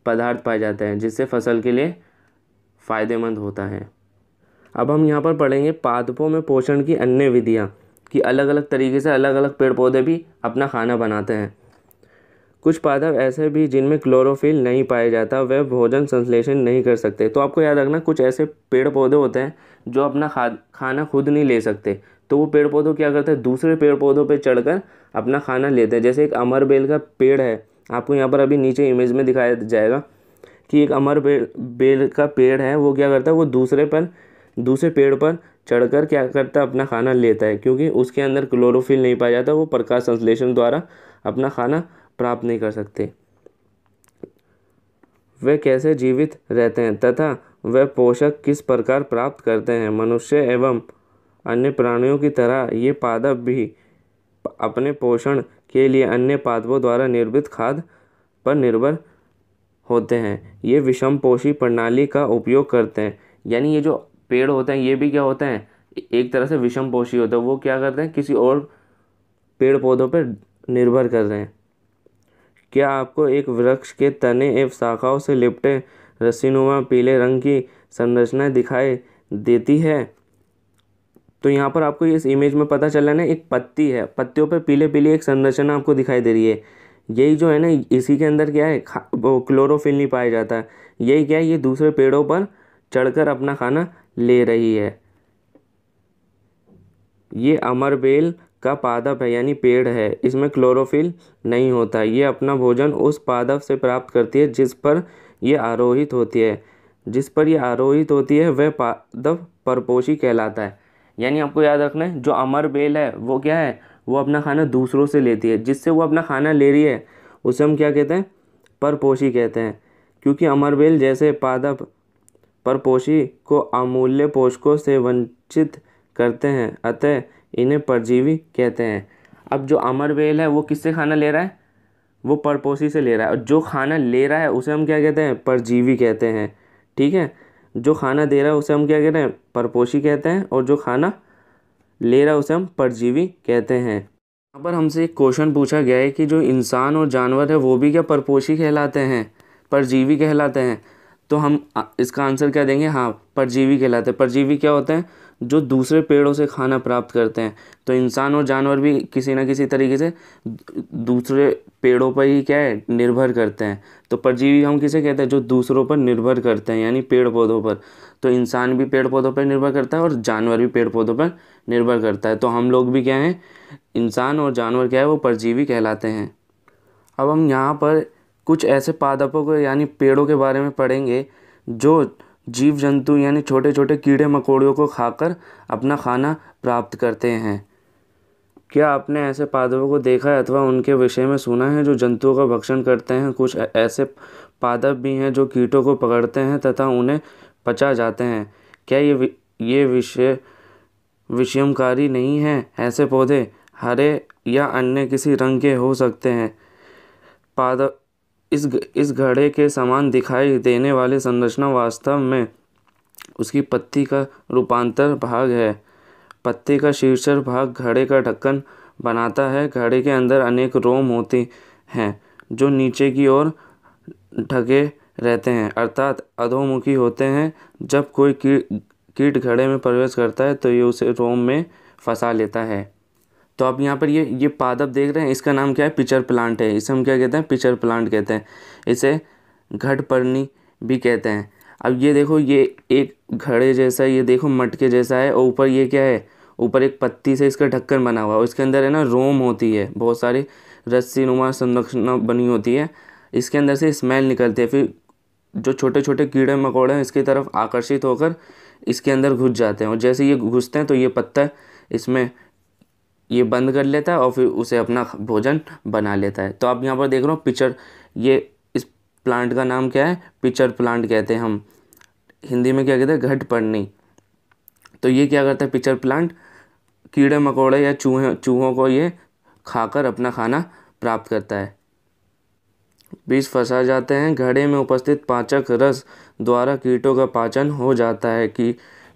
पदार्थ पाए जाते हैं जिससे फसल के लिए फ़ायदेमंद होता है। अब हम यहाँ पर पढ़ेंगे पादपों में पोषण की अन्य विधियाँ, कि अलग अलग तरीके से अलग अलग पेड़ पौधे भी अपना खाना बनाते हैं। कुछ पादप ऐसे भी जिनमें क्लोरोफिल नहीं पाया जाता, वह भोजन संश्लेषण नहीं कर सकते। तो आपको याद रखना, कुछ ऐसे पेड़ पौधे होते हैं जो अपना खाना खुद नहीं ले सकते, तो वो पेड़ पौधे क्या करते हैं? दूसरे पेड़ पौधों पे चढ़कर अपना खाना लेते हैं। जैसे एक अमरबेल का पेड़ है, आपको यहाँ पर अभी नीचे इमेज में दिखाया जाएगा कि एक बेल का पेड़ है। वो क्या करता है? वो दूसरे पेड़ पर चढ़कर क्या करता है? अपना खाना लेता है, क्योंकि उसके अंदर क्लोरोफिल नहीं पाया जाता, वो प्रकाश संश्लेषण द्वारा अपना खाना प्राप्त नहीं कर सकते। वे कैसे जीवित रहते हैं तथा वे पोषक किस प्रकार प्राप्त करते हैं? मनुष्य एवं अन्य प्राणियों की तरह ये पादप भी अपने पोषण के लिए अन्य पादपों द्वारा निर्मित खाद्य पर निर्भर होते हैं। ये विषमपोषी प्रणाली का उपयोग करते हैं, यानी ये जो पेड़ होते हैं ये भी क्या होते हैं? एक तरह से विषमपोषी होते हैं। वो क्या करते हैं? किसी और पेड़ पौधों पर निर्भर कर रहे हैं। क्या आपको एक वृक्ष के तने एवं शाखाओं से लिपटे रस्सीनुमा पीले रंग की संरचना दिखाई देती है। तो यहाँ पर आपको इस इमेज में पता चला ना, एक पत्ती है, पत्तियों पर पीले पीले एक संरचना आपको दिखाई दे रही है। यही जो है ना, इसी के अंदर क्या है, वो क्लोरोफिल नहीं पाया जाता है। यही क्या है, ये दूसरे पेड़ों पर चढ़कर अपना खाना ले रही है। ये अमरबेल का पादप है, यानी पेड़ है, इसमें क्लोरोफिल नहीं होता। ये अपना भोजन उस पादप से प्राप्त करती है जिस पर ये आरोहित होती है। जिस पर ये आरोहित होती है वह पादप परपोषी कहलाता है। यानी आपको याद रखना है, जो अमरबेल है वो क्या है, वो अपना खाना दूसरों से लेती है। जिससे वो अपना खाना ले रही है उसे हम क्या कहते हैं, परपोषी कहते हैं। क्योंकि अमरबेल जैसे पादप परपोषी को अमूल्य पोषकों से वंचित करते हैं, अतः इन्हें परजीवी कहते हैं। अब जो अमरबेल है वो किससे खाना ले रहा है, वो परपोषी से ले रहा है, और जो खाना ले रहा है उसे हम क्या कहते हैं, परजीवी कहते हैं। ठीक है, जो खाना दे रहा है उसे हम क्या कहते हैं, परपोषी कहते हैं, और जो खाना ले रहा है उसे हम परजीवी कहते हैं। यहाँ पर हमसे एक क्वेश्चन पूछा गया है कि जो इंसान और जानवर है वो भी क्या परपोषी कहलाते हैं, परजीवी कहलाते हैं। तो हम इसका आंसर क्या देंगे, हाँ, परजीवी कहलाते हैं। परजीवी क्या होते हैं, जो दूसरे पेड़ों से खाना प्राप्त करते हैं। तो इंसान और जानवर भी किसी न किसी तरीके से दूसरे पेड़ों पर ही क्या है, निर्भर करते हैं। तो परजीवी हम किसे कहते हैं, जो दूसरों पर निर्भर करते हैं, यानी पेड़ पौधों पर। तो इंसान भी पेड़ पौधों पर निर्भर करता है और जानवर भी पेड़ पौधों पर निर्भर करता है। तो हम लोग भी क्या हैं, इंसान और जानवर क्या है, वो परजीवी कहलाते हैं। अब हम यहाँ पर कुछ ऐसे पादपों को यानी पेड़ों के बारे में पढ़ेंगे जो जीव जंतु यानी छोटे छोटे कीड़े मकोड़ों को खाकर अपना खाना प्राप्त करते हैं। क्या आपने ऐसे पादपों को देखा है अथवा उनके विषय में सुना है जो जंतुओं का भक्षण करते हैं? कुछ ऐसे पादप भी हैं जो कीटों को पकड़ते हैं तथा उन्हें पचा जाते हैं। क्या ये विषमकारी नहीं है? ऐसे पौधे हरे या अन्य किसी रंग के हो सकते हैं। पादप इस घड़े के समान दिखाई देने वाली संरचना वास्तव में उसकी पत्ती का रूपांतर भाग है। पत्ती का शीर्षक भाग घड़े का ढक्कन बनाता है। घड़े के अंदर अनेक रोम होते हैं जो नीचे की ओर ढके रहते हैं, अर्थात अधोमुखी होते हैं। जब कोई कीट घड़े में प्रवेश करता है तो ये उसे रोम में फंसा लेता है। तो आप यहाँ पर ये पादप देख रहे हैं, इसका नाम क्या है, पिचर प्लांट है। इसे हम क्या कहते हैं, पिचर प्लांट कहते हैं। इसे घटपर्णी भी कहते हैं। अब ये देखो, ये एक घड़े जैसा, ये देखो मटके जैसा है, और ऊपर ये क्या है, ऊपर एक पत्ती से इसका ढक्कन बना हुआ है। इसके अंदर है ना रोम होती है, बहुत सारी रस्सी नुमा संरचना बनी होती है। इसके अंदर से स्मेल निकलती है, फिर जो छोटे छोटे कीड़े मकोड़े हैं इसकी तरफ आकर्षित होकर इसके अंदर घुस जाते हैं, और जैसे ये घुसते हैं तो ये पत्ता इसमें ये बंद कर लेता है और फिर उसे अपना भोजन बना लेता है। तो आप यहाँ पर देख रहे हो पिचर, ये इस प्लांट का नाम क्या है, पिचर प्लांट कहते हैं। हम हिंदी में क्या कहते हैं, घटपर्णी। तो ये क्या करता है, पिचर प्लांट कीड़े मकोड़े या चूहों को ये खाकर अपना खाना प्राप्त करता है। बीज फंसा जाते हैं। घड़े में उपस्थित पाचक रस द्वारा कीटों का पाचन हो जाता है। कि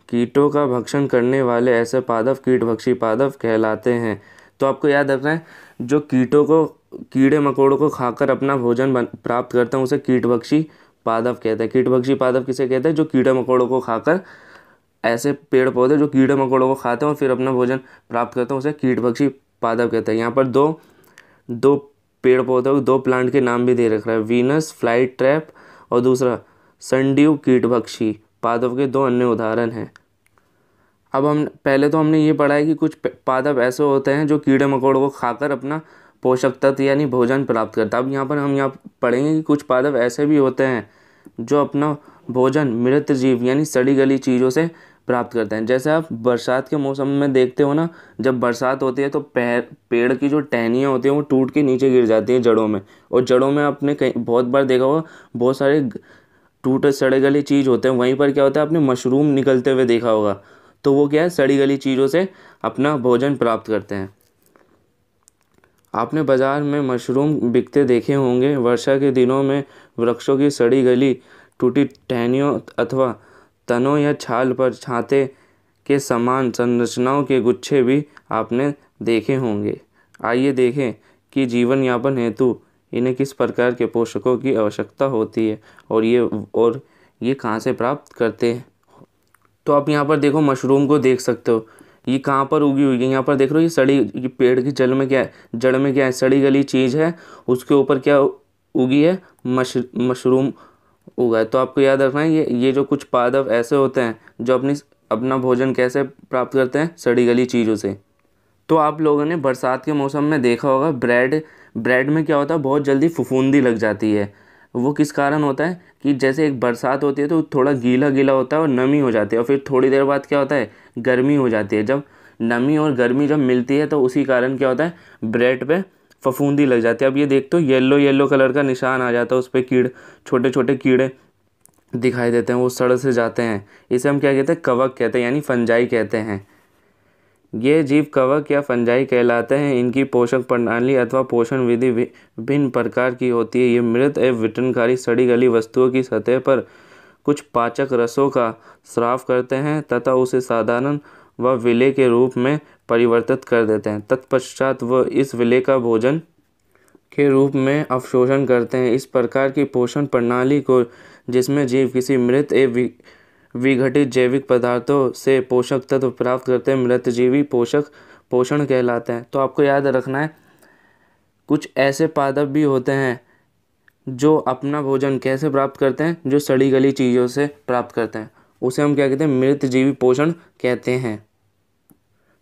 कीटों का भक्षण करने वाले ऐसे पादप कीटभक्षी पादप कहलाते हैं। तो आपको याद रखना है, जो कीड़े मकोड़ों को खाकर अपना भोजन प्राप्त करते हैं उसे कीटभक्षी पादप कहते हैं। कीटभक्षी पादप किसे कहते हैं, जो कीड़े मकोड़ों को खाकर, ऐसे पेड़ पौधे जो कीड़े मकोड़ों को खाते हैं और फिर अपना भोजन प्राप्त करते हैं उसे कीटभक्षी पादप कहते हैं। यहाँ पर दो पेड़ पौधों, दो प्लांट के नाम भी दे रखा है, वीनस फ्लाई ट्रैप और दूसरा संड्यू कीटभक्षी पादप के दो अन्य उदाहरण हैं। अब हमने ये पढ़ा है कि कुछ पादप ऐसे होते हैं जो कीड़े मकोड़ों को खाकर अपना पोषक तत्व यानी भोजन प्राप्त करता है। अब यहाँ पर हम पढ़ेंगे कि कुछ पादप ऐसे भी होते हैं जो अपना भोजन मृत जीव यानी सड़ी गली चीज़ों से प्राप्त करते हैं। जैसे आप बरसात के मौसम में देखते हो ना, जब बरसात होती है तो पेड़ की जो टहनियाँ होती हैं वो टूट के नीचे गिर जाती हैं जड़ों में, और जड़ों में आपने कहीं बहुत बार देखा होगा बहुत सारे टूटे सड़े गली चीज़ होते हैं। वहीं पर क्या होता है, आपने मशरूम निकलते हुए देखा होगा। तो वो क्या है, सड़ी गली चीज़ों से अपना भोजन प्राप्त करते हैं। आपने बाज़ार में मशरूम बिकते देखे होंगे। वर्षा के दिनों में वृक्षों की सड़ी गली टूटी टहनियों अथवा तनों या छाल पर छाते के समान संरचनाओं के गुच्छे भी आपने देखे होंगे। आइए देखें कि जीवन यापन हेतु इन्हें किस प्रकार के पोषकों की आवश्यकता होती है, और ये कहाँ से प्राप्त करते हैं। तो आप यहाँ पर देखो मशरूम को देख सकते हो, ये कहाँ पर उगी हुई है। यहाँ पर देख रहे हो ये सड़ी, ये पेड़ की जड़ में क्या है, जड़ में क्या है, सड़ी गली चीज़ है, उसके ऊपर क्या उगी है, मशरूम उगा है। तो आपको याद रखना है ये जो कुछ पादप ऐसे होते हैं जो अपना भोजन कैसे प्राप्त करते हैं, सड़ी गली चीज़ों से। तो आप लोगों ने बरसात के मौसम में देखा होगा ब्रेड में क्या होता है, बहुत जल्दी फफूंदी लग जाती है। वो किस कारण होता है कि जैसे एक बरसात होती है तो थोड़ा गीला गीला होता है और नमी हो जाती है, और फिर थोड़ी देर बाद क्या होता है, गर्मी हो जाती है। जब नमी और गर्मी जब मिलती है तो उसी कारण क्या होता है, ब्रेड पे फफूंदी लग जाती है। अब ये देखते हो येलो येलो कलर का निशान आ जाता है, उस पर छोटे छोटे कीड़े दिखाई देते हैं, वो सड़ से जाते हैं। इसे हम क्या कहते हैं, कवक कहते हैं, यानी फंजाई कहते हैं। ये जीव कवक या फंजाई कहलाते हैं। इनकी पोषक प्रणाली अथवा पोषण विधि विभिन्न प्रकार की होती है। ये मृत एवं विघटनकारी सड़ी गली वस्तुओं की सतह पर कुछ पाचक रसों का स्राव करते हैं तथा उसे साधारण व विलेय के रूप में परिवर्तित कर देते हैं। तत्पश्चात वह इस विलेय का भोजन के रूप में अवशोषण करते हैं। इस प्रकार की पोषण प्रणाली को, जिसमें जीव किसी मृत एवं विघटित जैविक पदार्थों से पोषक तत्व प्राप्त करते हैं, मृतजीवी पोषण कहलाते हैं। तो आपको याद रखना है, कुछ ऐसे पादप भी होते हैं जो अपना भोजन कैसे प्राप्त करते हैं, जो सड़ी गली चीज़ों से प्राप्त करते हैं, उसे हम क्या कहते हैं, मृतजीवी पोषण कहते हैं।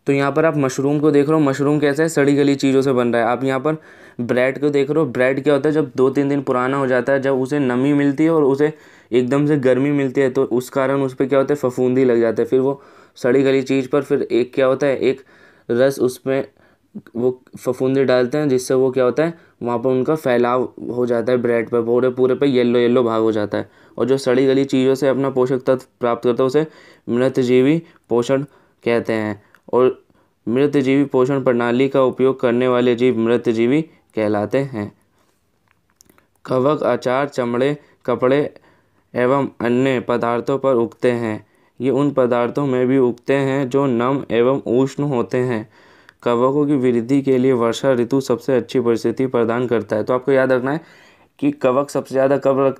तो यहाँ पर आप मशरूम को देख रहे हो, मशरूम कैसा है, सड़ी गली चीज़ों से बन रहा है। आप यहाँ पर ब्रेड को देख रहे हो, ब्रेड क्या होता है, जब 2-3 दिन पुराना हो जाता है, जब उसे नमी मिलती है और उसे एकदम से गर्मी मिलती है तो उस कारण उस पर क्या होता है, फफूंदी लग जाता है। फिर वो सड़ी गली चीज़ पर फिर एक क्या होता है, एक रस उसमें वो फफूंदी डालते हैं, जिससे वो क्या होता है, वहाँ पर उनका फैलाव हो जाता है, ब्रेड पर पूरे पे येलो येलो भाग हो जाता है। और जो सड़ी गली चीज़ों से अपना पोषक तत्व प्राप्त करता है उसे मृतजीवी पोषण कहते हैं। और मृतजीवी पोषण प्रणाली का उपयोग करने वाले जीव मृतजीवी कहलाते हैं। कवक अचार, चमड़े, कपड़े एवं अन्य पदार्थों पर उगते हैं। ये उन पदार्थों में भी उगते हैं जो नम एवं उष्ण होते हैं। कवकों की वृद्धि के लिए वर्षा ऋतु सबसे अच्छी परिस्थिति प्रदान करता है। तो आपको याद रखना है कि कवक सबसे ज़्यादा कब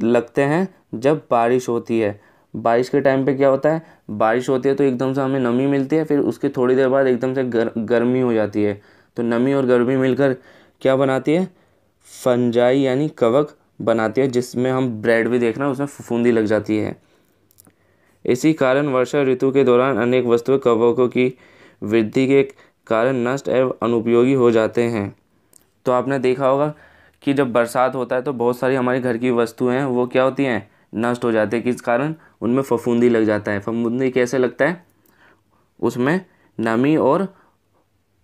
लगते हैं, जब बारिश होती है। बारिश के टाइम पे क्या होता है, बारिश होती है तो एकदम से हमें नमी मिलती है, फिर उसके थोड़ी देर बाद एकदम से गर्मी हो जाती है। तो नमी और गर्मी मिलकर क्या बनाती है, फंजाई यानी कवक बनाती है, जिसमें हम ब्रेड भी देख रहे हैं, उसमें फफूंदी लग जाती है। इसी कारण वर्षा ऋतु के दौरान अनेक वस्तुएं कवकों की वृद्धि के कारण नष्ट एवं अनुपयोगी हो जाते हैं। तो आपने देखा होगा कि जब बरसात होता है तो बहुत सारी हमारे घर की वस्तुएं हैं वो क्या होती हैं, नष्ट हो जाती है। किस कारण, उनमें फफूंदी लग जाता है। फफूंदी कैसे लगता है, उसमें नमी और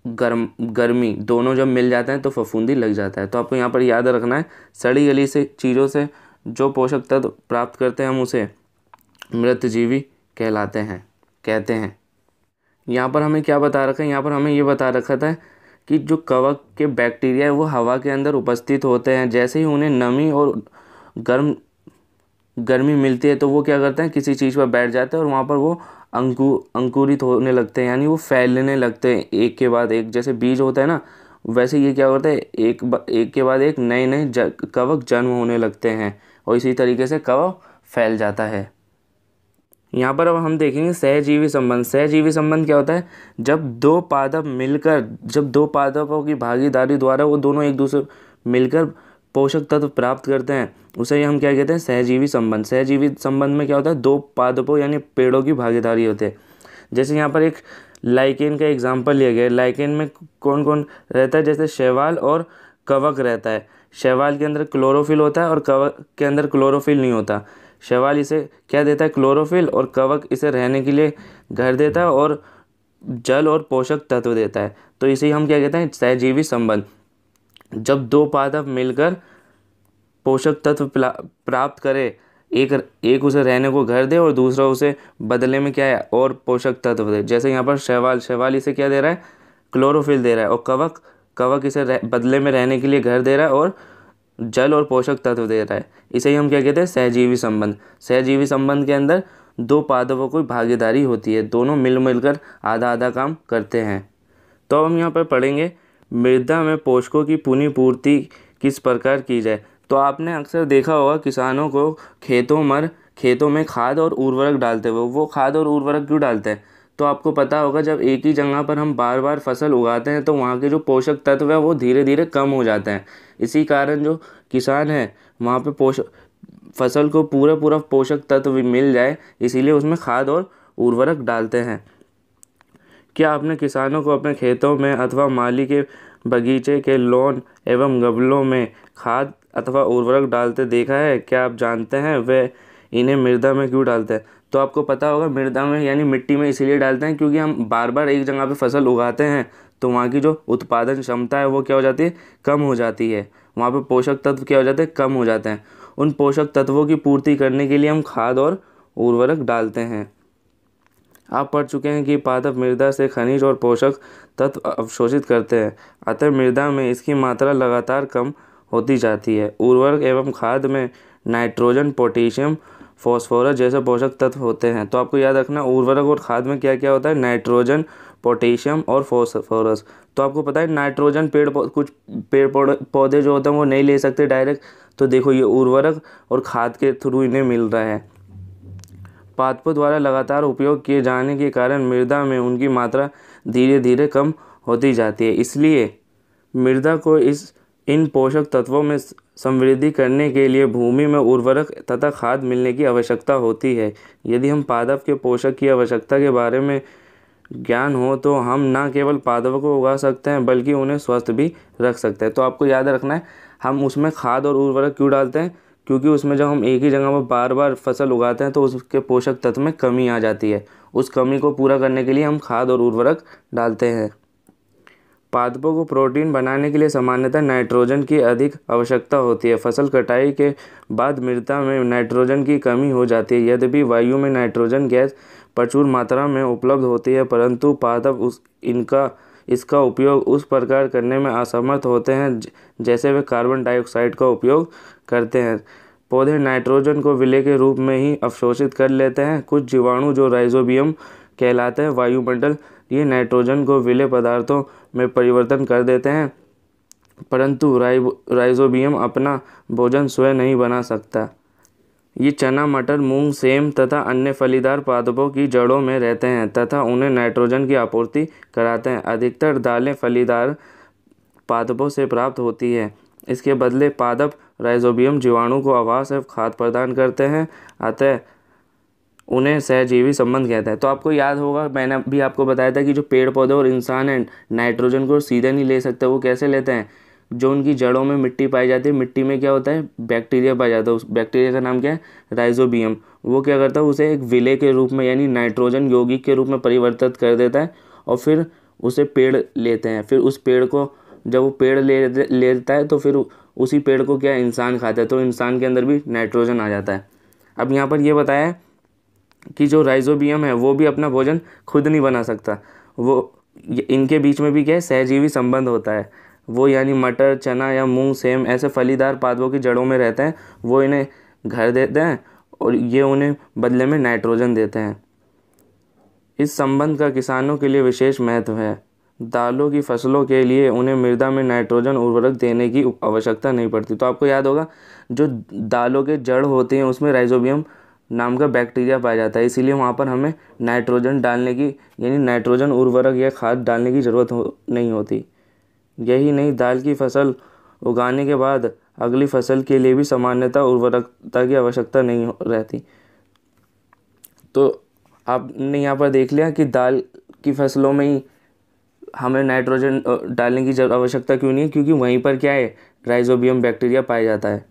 गर्मी दोनों जब मिल जाते हैं तो फफूंदी लग जाता है। तो आपको यहाँ पर याद रखना है, सड़ी गली से चीज़ों से जो पोषक तत्व प्राप्त करते हैं हम उसे मृतजीवी कहते हैं। यहाँ पर हमें क्या बता रखा है, यहाँ पर हमें ये बता रखा था कि जो कवक के बैक्टीरिया है वो हवा के अंदर उपस्थित होते हैं। जैसे ही उन्हें नमी और गर्मी मिलती है तो वो क्या करते हैं, किसी चीज़ पर बैठ जाते हैं और वहाँ पर वो अंकुरित होने लगते हैं, यानी वो फैलने लगते हैं एक के बाद एक। जैसे बीज होता है ना, वैसे ये क्या करता है, एक के बाद एक नए नए कवक जन्म होने लगते हैं और इसी तरीके से कवक फैल जाता है। यहाँ पर अब हम देखेंगे सहजीवी संबंध। सहजीवी संबंध क्या होता है, जब दो पादपों की भागीदारी द्वारा वो दोनों एक दूसरे मिलकर पोषक तत्व प्राप्त करते हैं, उसे ही हम क्या कहते हैं, सहजीवी संबंध। सहजीवी संबंध में क्या होता है, दो पादपों यानी पेड़ों की भागीदारी होती है। जैसे यहाँ पर एक लाइकेन का एग्जाम्पल लिया गया है। लाइकेन में कौन कौन रहता है, जैसे शैवाल और कवक रहता है। शैवाल के अंदर क्लोरोफिल होता है और कवक के अंदर क्लोरोफिल नहीं होता। शैवाल इसे क्या देता है, क्लोरोफिल, और कवक इसे रहने के लिए घर देता है और जल और पोषक तत्व देता है। तो इसे हम क्या कहते हैं, सहजीवी संबंध। जब दो पादप मिलकर पोषक तत्व प्राप्त करे, एक उसे रहने को घर दे और दूसरा उसे बदले में क्या है, और पोषक तत्व दे। जैसे यहाँ पर शैवाल इसे क्या दे रहा है, क्लोरोफिल दे रहा है, और कवक इसे बदले में रहने के लिए घर दे रहा है और जल और पोषक तत्व दे रहा है। इसे ही हम क्या कहते हैं, सहजीवी संबंध। सहजीवी संबंध के अंदर दो पादपों की भागीदारी होती है, दोनों मिलकर आधा आधा काम करते हैं। तो हम यहाँ पर पढ़ेंगे मृदा में पोषकों की पुनः पूर्ति किस प्रकार की जाए। तो आपने अक्सर देखा होगा किसानों को खेतों में खाद और उर्वरक डालते हुए। वो खाद और उर्वरक क्यों डालते हैं? तो आपको पता होगा, जब एक ही जगह पर हम बार बार फसल उगाते हैं तो वहाँ के जो पोषक तत्व है वो धीरे धीरे कम हो जाते हैं। इसी कारण जो किसान है वहाँ पे फसल को पूरा पूरा पोषक तत्व मिल जाए, इसीलिए उसमें खाद और उर्वरक डालते हैं। क्या आपने किसानों को अपने खेतों में अथवा माली के बगीचे के लॉन एवं गमलों में खाद अथवा उर्वरक डालते देखा है? क्या आप जानते हैं वे इन्हें मृदा में क्यों डालते हैं? तो आपको पता होगा, मृदा में यानी मिट्टी में इसीलिए डालते हैं क्योंकि हम बार बार एक जगह पे फसल उगाते हैं तो वहाँ की जो उत्पादन क्षमता है वो क्या हो जाती है, कम हो जाती है। वहाँ पे पोषक तत्व क्या हो जाते हैं, कम हो जाते हैं। उन पोषक तत्वों की पूर्ति करने के लिए हम खाद और उर्वरक डालते हैं। आप पढ़ चुके हैं कि पादप मृदा से खनिज और पोषक तत्व अवशोषित करते हैं, अतः मृदा में इसकी मात्रा लगातार कम होती जाती है। उर्वरक एवं खाद में नाइट्रोजन, पोटेशियम, फॉस्फोरस जैसे पोषक तत्व होते हैं। तो आपको याद रखना, उर्वरक और खाद में क्या क्या होता है, नाइट्रोजन, पोटेशियम और फॉस्फोरस। तो आपको पता है नाइट्रोजन कुछ पेड़ पौधे जो होते हैं वो नहीं ले सकते डायरेक्ट, तो देखो ये उर्वरक और खाद के थ्रू इन्हें मिल रहा है। पादपों द्वारा लगातार उपयोग किए जाने के कारण मृदा में उनकी मात्रा धीरे धीरे कम होती जाती है। इसलिए मृदा को इन पोषक तत्वों में समृद्धि करने के लिए भूमि में उर्वरक तथा खाद मिलने की आवश्यकता होती है। यदि हम पादप के पोषक की आवश्यकता के बारे में ज्ञान हो तो हम न केवल पादपों को उगा सकते हैं बल्कि उन्हें स्वस्थ भी रख सकते हैं। तो आपको याद रखना है, हम उसमें खाद और उर्वरक क्यों डालते हैं, क्योंकि उसमें जब हम एक ही जगह पर बार बार फसल उगाते हैं तो उसके पोषक तत्व में कमी आ जाती है। उस कमी को पूरा करने के लिए हम खाद और उर्वरक डालते हैं। पादपों को प्रोटीन बनाने के लिए सामान्यतः नाइट्रोजन की अधिक आवश्यकता होती है। फसल कटाई के बाद मृदा में नाइट्रोजन की कमी हो जाती है। यद्यपि वायु में नाइट्रोजन गैस प्रचुर मात्रा में उपलब्ध होती है, परंतु पादप इसका उपयोग उस प्रकार करने में असमर्थ होते हैं जैसे वे कार्बन डाइऑक्साइड का उपयोग करते हैं। पौधे नाइट्रोजन को विलेय के रूप में ही अवशोषित कर लेते हैं। कुछ जीवाणु जो राइजोबियम कहलाते हैं वायुमंडल ये नाइट्रोजन को विलेय पदार्थों में परिवर्तन कर देते हैं, परंतु राइजोबियम अपना भोजन स्वयं नहीं बना सकता। ये चना, मटर, मूंग, सेम तथा अन्य फलीदार पादपों की जड़ों में रहते हैं तथा उन्हें नाइट्रोजन की आपूर्ति कराते हैं। अधिकतर दालें फलीदार पादपों से प्राप्त होती है। इसके बदले पादप राइजोबियम जीवाणु को आवास एवं खाद्य प्रदान करते हैं, अतः उन्हें सहजीवी संबंध कहते हैं। तो आपको याद होगा, मैंने भी आपको बताया था कि जो पेड़ पौधे और इंसान हैं नाइट्रोजन को सीधे नहीं ले सकते। वो कैसे लेते हैं, जो उनकी जड़ों में मिट्टी पाई जाती है, मिट्टी में क्या होता है, बैक्टीरिया पाया जाता है। उस बैक्टीरिया का नाम क्या है, राइजोबियम। वो क्या करता है, उसे एक विलेय के रूप में यानी नाइट्रोजन यौगिक के रूप में परिवर्तित कर देता है और फिर उसे पेड़ लेते हैं। फिर उस पेड़ को जब वो पेड़ लेता है तो फिर उसी पेड़ को क्या इंसान खाता है, तो इंसान के अंदर भी नाइट्रोजन आ जाता है। अब यहाँ पर ये बताया है कि जो राइजोबियम है वो भी अपना भोजन खुद नहीं बना सकता। वो इनके बीच में भी क्या है, सहजीवी संबंध होता है। वो यानी मटर, चना या मूंग, सेम ऐसे फलीदार पादपों की जड़ों में रहते हैं। वो इन्हें घर देते हैं और ये उन्हें बदले में नाइट्रोजन देते हैं। इस संबंध का किसानों के लिए विशेष महत्व है। दालों की फसलों के लिए उन्हें मृदा में नाइट्रोजन उर्वरक देने की आवश्यकता नहीं पड़ती। तो आपको याद होगा, जो दालों के जड़ होते हैं उसमें राइजोबियम नाम का बैक्टीरिया पाया जाता है, इसीलिए वहाँ पर हमें नाइट्रोजन डालने की यानी नाइट्रोजन उर्वरक या खाद डालने की ज़रूरत नहीं होती। यही नहीं, दाल की फसल उगाने के बाद अगली फसल के लिए भी सामान्यतः उर्वरकता की आवश्यकता नहीं रहती। तो आपने यहाँ पर देख लिया कि दाल की फसलों में ही हमें नाइट्रोजन डालने की आवश्यकता क्यों नहीं है, क्योंकि वहीं पर क्या है, राइजोबियम बैक्टीरिया पाया जाता है।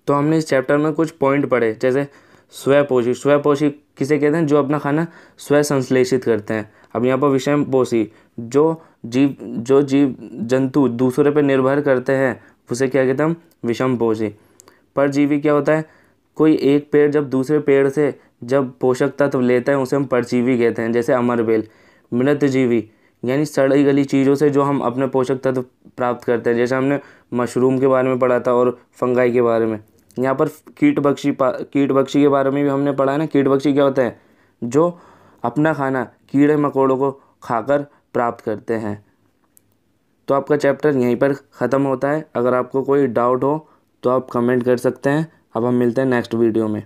तो हमने इस चैप्टर में कुछ पॉइंट पढ़े, जैसे स्वयपोषी किसे कहते हैं, जो अपना खाना स्वयं संश्लेषित करते हैं। अब यहाँ पर विषमपोषी जो जीव जंतु दूसरे पर निर्भर करते हैं उसे क्या कहते हैं हम, विषमपोषी। परजीवी क्या होता है, कोई एक पेड़ जब दूसरे पेड़ से जब पोषक तत्व लेता है उसे हम परजीवी कहते हैं, जैसे अमरबेल। मृतजीवी यानी सड़ी गली चीज़ों से जो हम अपने पोषक तत्व प्राप्त करते हैं, जैसे हमने मशरूम के बारे में पढ़ा था और फंगाई के बारे में। यहाँ पर कीटभक्षी के बारे में भी हमने पढ़ा है ना। कीटभक्षी क्या होता है, जो अपना खाना कीड़े मकोड़ों को खाकर प्राप्त करते हैं। तो आपका चैप्टर यहीं पर ख़त्म होता है। अगर आपको कोई डाउट हो तो आप कमेंट कर सकते हैं। अब हम मिलते हैं नेक्स्ट वीडियो में।